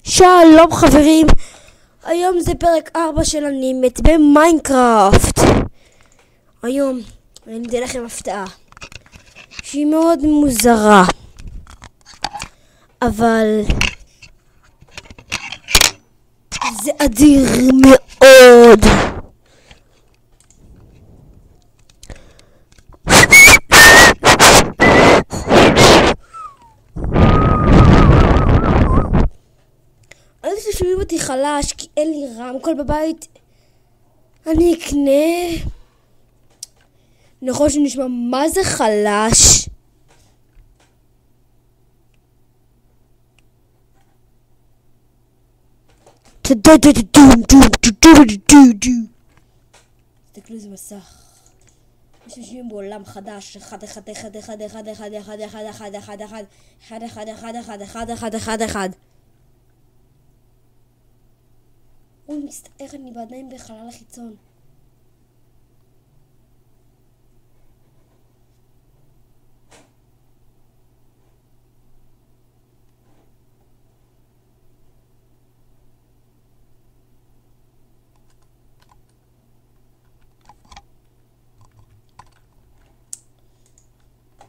שלום חברים, היום זה פרק 4 של אנימט במיינקראפט. היום אני אתן לכם הפתעה שהיא מאוד מוזרה, אבל זה אדיר מאוד. אני ששומעים אותי חלש כי אין לי רמקול בבית. אני אקנה. נכון שנשמע מה זה חלש. תסתכלו איזה מסך. יש אנשים בעולם חדש. 1 1 1 1 1 1 1 1 1 1 1 1 1 1 1 1 1. הוא מסתער, אני בעדיין בחלל החיצון.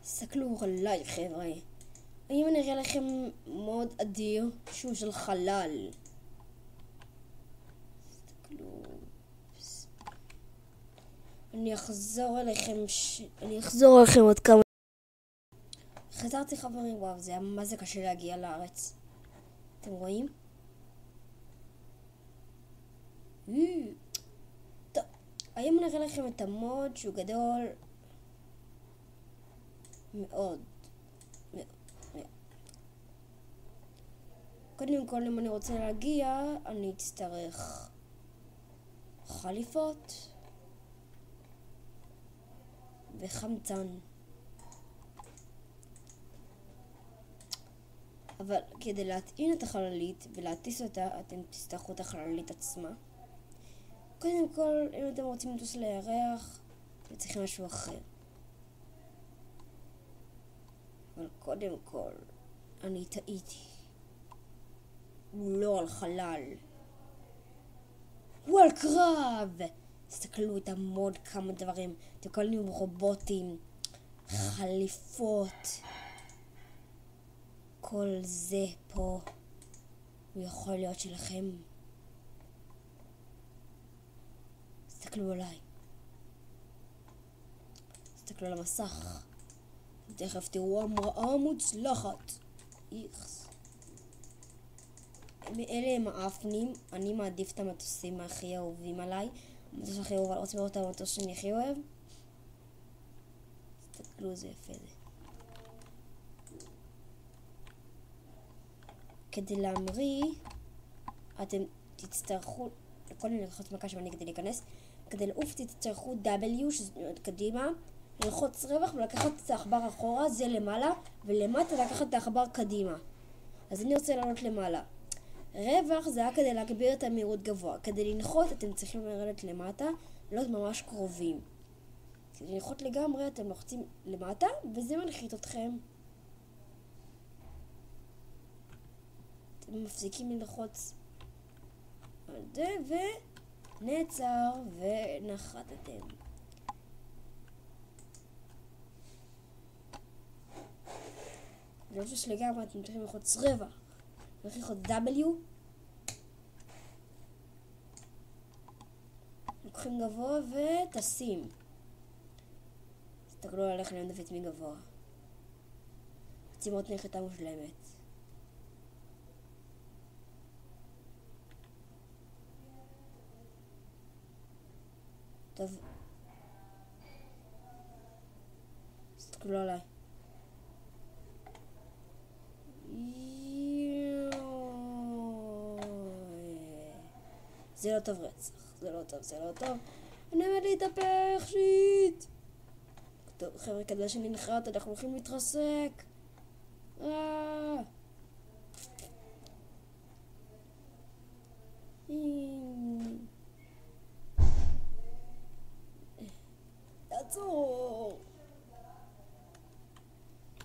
תסתכלו עליי חבר'ה. היום אני אראה לכם מוד אדיר שהוא של חלל. אני אחזור אליכם עוד כמה. חזרתי חברים, וואו, זה היה מה זה קשה להגיע לארץ. אתם רואים? טוב, היום אני אראה לכם את המוד שהוא גדול מאוד. קודם כל, אם אני רוצה להגיע, אני אצטרך חליפות וחמצן. אבל כדי להטעין את החללית ולהטיס אותה, אתם תצטרכו את החללית עצמה. קודם כל, אם אתם רוצים לטוס לירח, אתם צריכים משהו אחר. אבל קודם כל, אני טעיתי. הוא לא על חלל. הוא על קרב! תסתכלו את המוד, כמה דברים. אתם קוראים רובוטים, חליפות. כל זה פה הוא יכול להיות שלכם. תסתכלו עליי. תסתכלו על המסך. תכף תראו המראה מוצלחת. איכס. אלה הם האפנים. אני מעדיף את המטוסים הכי אהובים עליי. המטוס הכי אהוב, רוצים לראות את המטוס שאני הכי אוהב? תסתכלו איזה יפה זה. כדי להמריא, אתם תצטרכו, לכל מיני ללחוץ מכה שמני כדי להיכנס. כדי לעוף תצטרכו W, שזה קדימה, ללחוץ רווח ולקחת את העכבר אחורה, זה למעלה, ולמטה לקחת את העכבר קדימה. אז אני רוצה לעלות למעלה. רווח זה היה כדי להגביר את המהירות גבוה. כדי לנחות אתם צריכים לרדת למטה, להיות ממש קרובים. כדי לנחות לגמרי אתם לוחצים למטה, וזה מנחית אתכם. אתם מפסיקים ללחוץ על זה, ונעצר, ונחתתם. זה לא שיש לגמרי, אתם צריכים ללחוץ רווח. ללחוץ W. לוקחים גבוה וטסים. תסתכלו על איך לנדפת מגבוה. עצימות נחיתה מושלמת. טוב. תסתכלו עליי. זה לא טוב רצח. זה לא טוב. אני עומד להתהפך, שיט. טוב, חבר'ה, כדי שאני נחרט, אנחנו הולכים להתרסק. תעצור.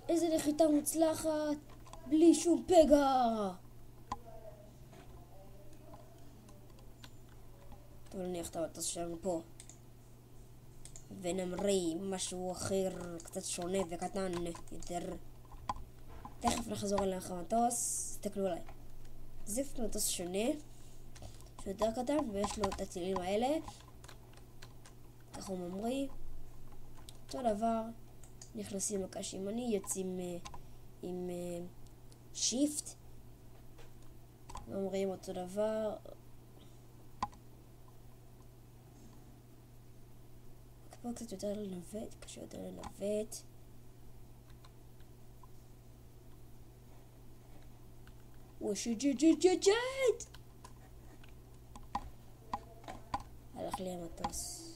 איזה נחיתה מוצלחת, בלי שום פגע. טוב, נניח את המטוס שלנו פה. ונמריא משהו אחר, קצת שונה וקטן יותר. תכף נחזור אליך המטוס, תסתכלו עליי. זה קצת מטוס שונה, שהוא יותר קטן, ויש לו את הצילים האלה. ככה הוא ממריא. אותו דבר, נכנסים לקש ימני, יוצאים עם שיפט. ממריאים אותו דבר. פה קצת יותר לנווט, קשה יותר לנווט. וואשי-ג'ט! הלך לי המטוס.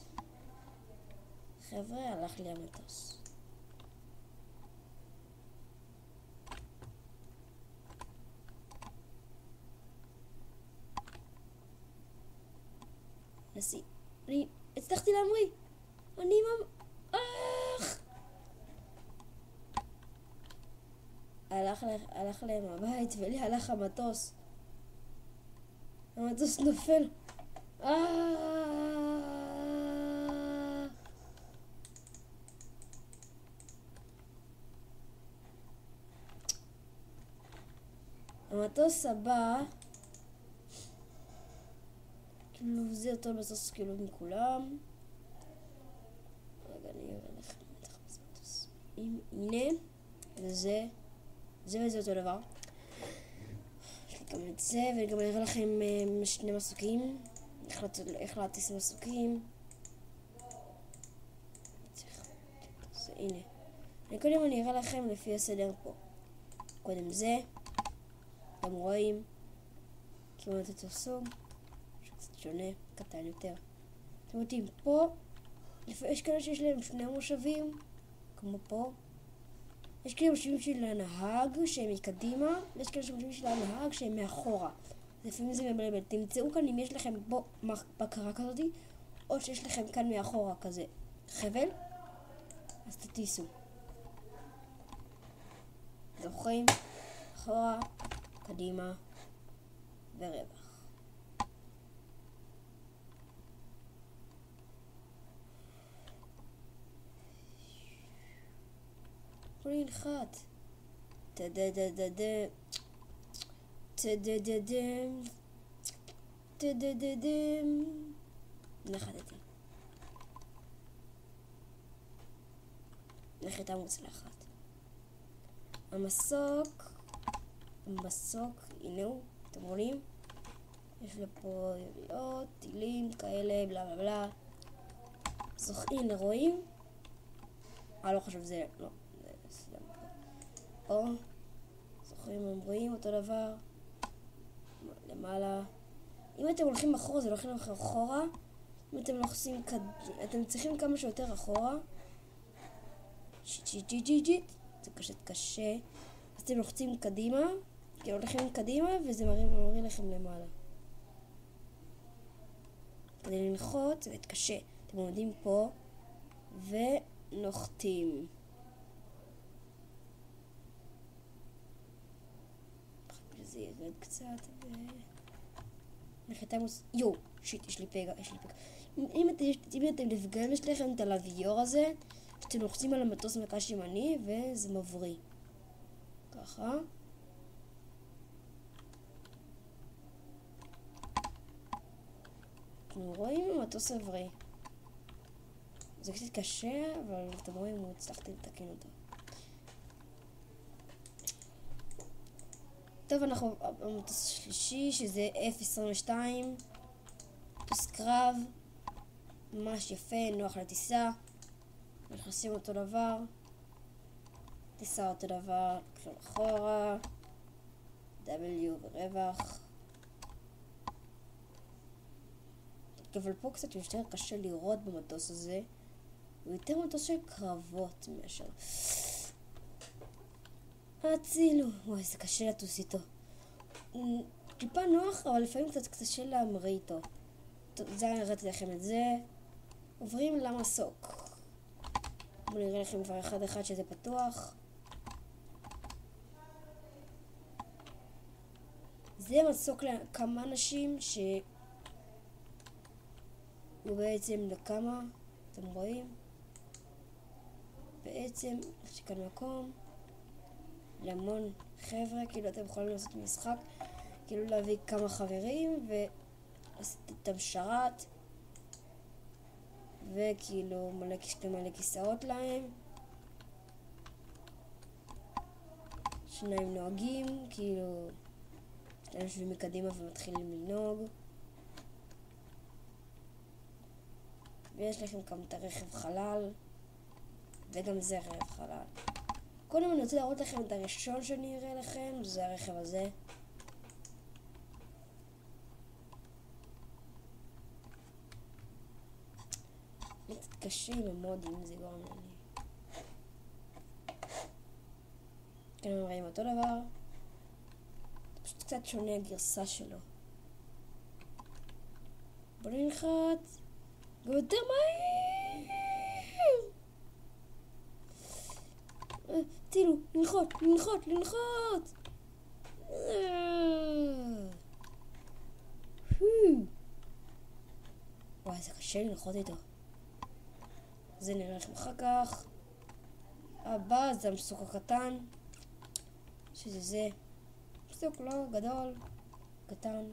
חבר'ה, הלך לי המטוס. אני הצלחתי להמריא. הלך להם הבית ולי הלך המטוס. המטוס נופל. המטוס הבא, כאילו זה אותו מטוס כאילו מכולם. רגע, אני אראה לכם את המטוס. הנה, וזה וזה אותו דבר. יש לי גם את זה, וגם אני אראה לכם שני מסוקים. איך להטיס מסוקים. הנה. קודם אני אראה לכם לפי הסדר פה. קודם זה. אתם רואים כמעט אותו סוג. קצת שונה, קטן יותר. אתם יודעים, פה יש כאלה שיש להם שני מושבים, כמו פה. יש כאלה מושבים של הנהג שהם מקדימה, ויש כאלה מושבים של הנהג שהם מאחורה. לפעמים זה מבלבל. תמצאו כאן אם יש לכם פה בקרה כזאת, או שיש לכם כאן מאחורה כזה חבל, אז תטיסו. זוכרים? אחורה, קדימה ורווח. בוא ננחת. נחתתי. נחיתה מוצלחת. המסוק, הנה הוא, אתם רואים? יש לו פה יריות, טילים, כאלה, בלה בלה בלה. הנה, רואים? לא חשוב, זה לא. פה, זוכרים, רואים אותו דבר. למעלה. אם אתם הולכים אחורה, זה לא הולכים לכם אחורה. אם אתם לוחצים, אתם צריכים כמה שיותר אחורה. שיט. זה קשה. אז אתם לוחצים קדימה, כאילו הולכים קדימה, וזה מראה לכם למעלה. כדי לנחות, זה קשה. אתם עומדים פה, ונוחתים. זה ירד קצת, נחיתה שיט, יש לי פגע. אם אתם נפגעים, יש לכם את הלוויור הזה, שאתם לוחצים על המטוס מקש ימני, וזה מבריא. ככה. אתם רואים, המטוס הבריא. זה קצת קשה, אבל אתם רואים, הוא הצלחתי לתקן אותו. טוב, אנחנו במטוס השלישי, שזה F-22. מטוס קרב. ממש יפה, נוח לטיסה. נכנסים אותו דבר. טיסה אותו דבר, עכשיו אחורה. W ורווח. אבל פה קצת יותר קשה לראות במטוס הזה. הוא יותר מטוס של קרבות מאשר. הצילו. וואי, זה קשה לטוס איתו. טיפה נוח, אבל לפעמים קצת קשה להמריא איתו. זה אני הראיתי לכם את זה. עוברים למסוק. בואו נראה לכם כבר אחד שזה פתוח. זה מסוק לכמה אנשים הוא בעצם לכמה, אתם רואים? בעצם יש כאן מקום להמון חבר'ה, כאילו אתם יכולים לעשות משחק, כאילו להביא כמה חברים ולעשות איתם שרת, וכאילו מלא כיסאות להם. שניים נוהגים, כאילו שניים יושבים מקדימה ומתחילים לנהוג. ויש לכם גם את הרכב חלל, וגם זה רכב חלל. קודם אני רוצה להראות לכם את הראשון שאני אראה לכם, זה הרכב הזה. קצת קשה עם המודים, זה גורם לי. כן, הם רואים אותו דבר. פשוט קצת שונה הגרסה שלו. בוא נלחץ. גם יותר מהיר. תראו, לנחות. וואי, זה קשה לנחות איתו. זה נראה לכם אחר כך. הבא זה המסוק הקטן, שזה זה. מסוק לא גדול, קטן.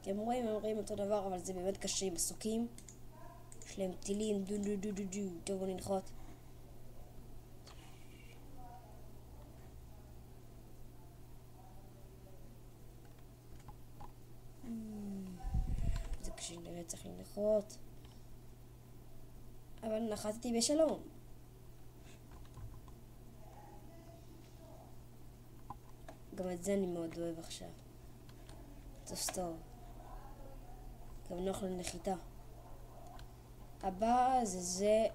אתם רואים, הם רואים אותו דבר, אבל זה באמת קשה עם מסוקים. יש להם טילים, דו. טוב, בוא ננחות. זה קשה נראה, צריך לנחות. אבל נחתתי בשלום. גם את זה אני מאוד אוהב עכשיו. טוב. גם נוח לנחיתה. הבא זה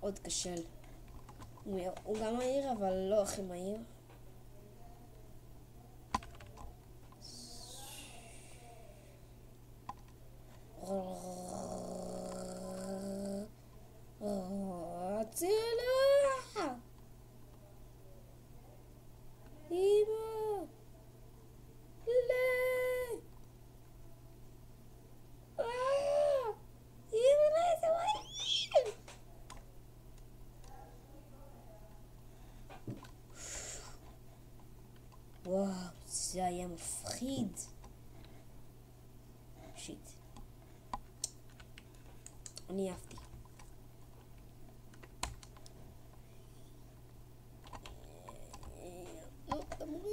עוד קשה. הוא גם מהיר, אבל לא הכי מהיר. הצלה! אמא! וואו, זה היה מפחיד. שיט. אני אהבתי. לא, תמרי.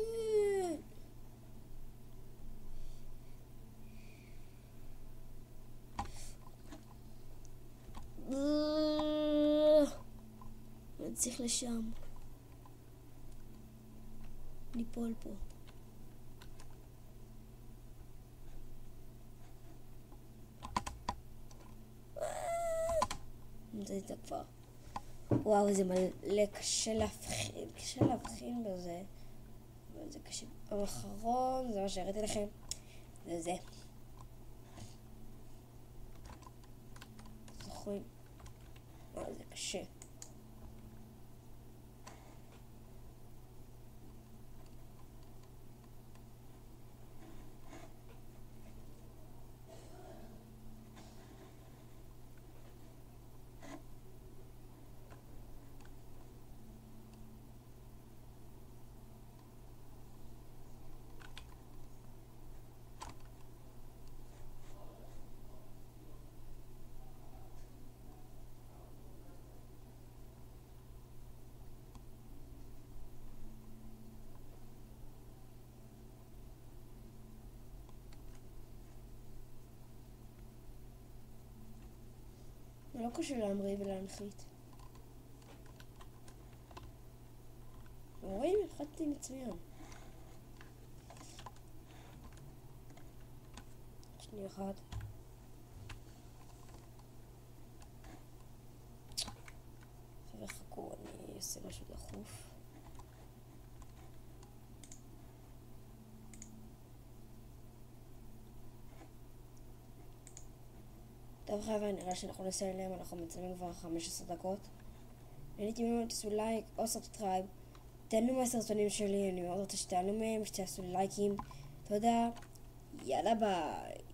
אני צריך לשם. ליפול פה. זה כבר. וואו, זה מלא, קשה להבחין בזה. אבל זה קשה. האחרון, זה מה שהראיתי לכם. זה. זוכרים? וואו, זה קשה. זה לא קשה להמריא ולהנחית. רואים? החלטתי מצוין. שנייה אחת. עכשיו חכו, אני אעשה משהו דחוף. טוב חבר'ה, נראה שאנחנו נסיים, אנחנו מצלמים כבר 15 דקות. נהניתי מאוד, תעשו לייק או סאבסקרייב, תהנו מהסרטונים שלי, אני מאוד רוצה שתהנו מהם, שתעשו לייקים. תודה, יאללה ביי.